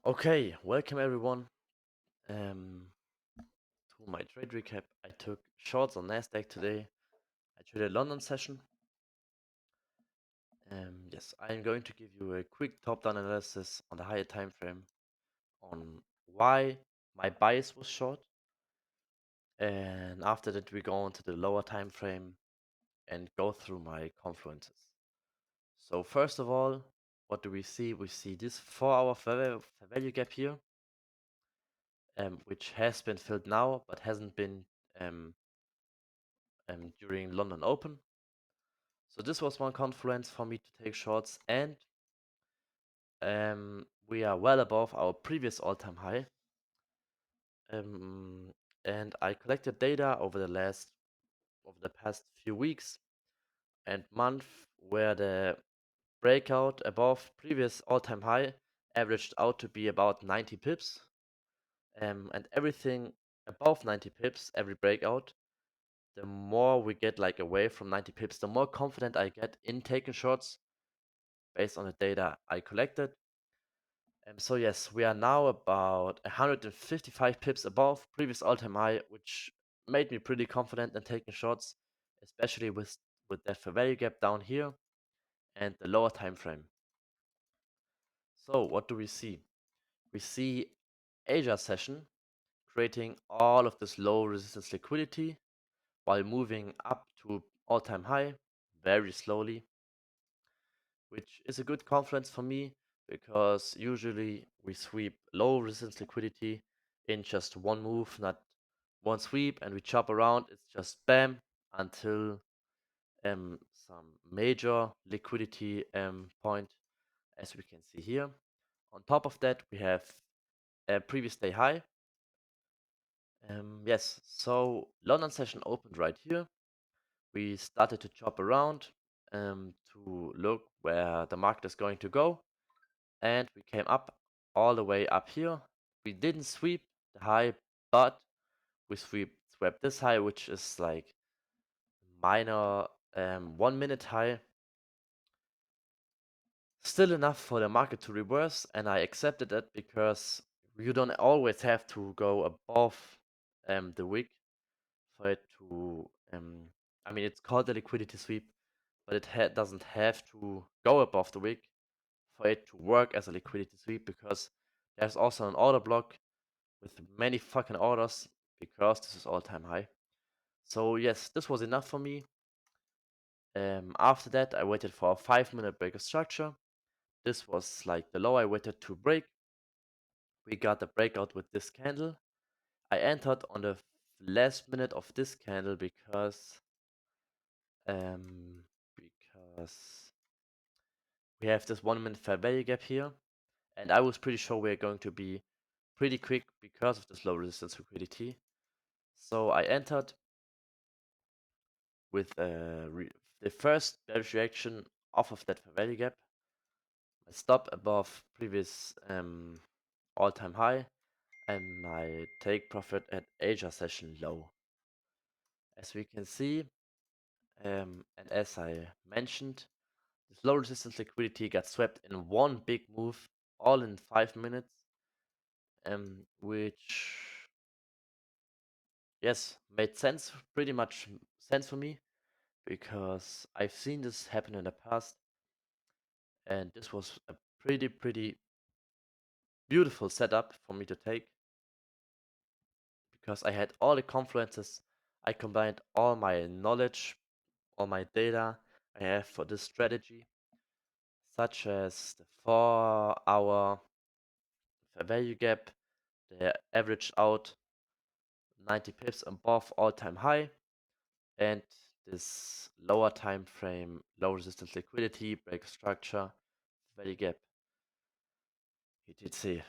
Okay, welcome everyone to my trade recap. I took shorts on Nasdaq today. I traded London session. Yes, I am going to give you a quick top-down analysis on the higher time frame on why my bias was short, and after that we go on to the lower time frame and go through my confluences. So first of all, what do we see? We see this 4-hour fair value gap here, which has been filled now but hasn't been um, during London Open. So this was one confluence for me to take shorts, and we are well above our previous all-time high. And I collected data over the past few weeks and month where the breakout above previous all-time high averaged out to be about 90 pips. And everything above 90 pips, every breakout, the more we get like away from 90 pips, the more confident I get in taking shorts based on the data I collected. So yes, we are now about 155 pips above previous all-time high, which made me pretty confident in taking shots, especially with that fair value gap down here and the lower time frame. So what do we see? We see Asia session creating all of this low resistance liquidity while moving up to all-time high very slowly, which is a good confluence for me because usually we sweep low resistance liquidity in just one move, not one sweep, and we chop around. It's just bam until some major liquidity point, as we can see here. On top of that, we have a previous day high. Yes, so London session opened right here. We started to chop around to look where the market is going to go. And we came up all the way up here. We didn't sweep the high, but we swept this high, which is like minor 1 minute high. Still enough for the market to reverse, and I accepted it because you don't always have to go above the wick for it to I mean, it's called a liquidity sweep, but it doesn't have to go above the wick for it to work as a liquidity sweep, because there's also an order block with many fucking orders because this is all-time high. So yes, this was enough for me. After that, I waited for a 5-minute break of structure. This was like the low I waited to break. We got the breakout with this candle. I entered on the last minute of this candle um, because we have this 1 minute fair value gap here, and I was pretty sure we are going to be pretty quick because of this low resistance liquidity. So I entered with the first bearish reaction off of that fair value gap. I stop above previous all-time high, and my take profit at Asia session low. As we can see, and as I mentioned, this low resistance liquidity got swept in one big move, all in 5 minutes, which yes, made sense, pretty much sense for me, because I've seen this happen in the past, and this was a pretty beautiful setup for me to take, because I had all the confluences. I combined all my knowledge, all my data I have for this strategy, such as the 4-hour fair value gap, the averaged out 90 pips above all-time high, and this lower time frame, low resistance liquidity, break structure, value gap, ETC.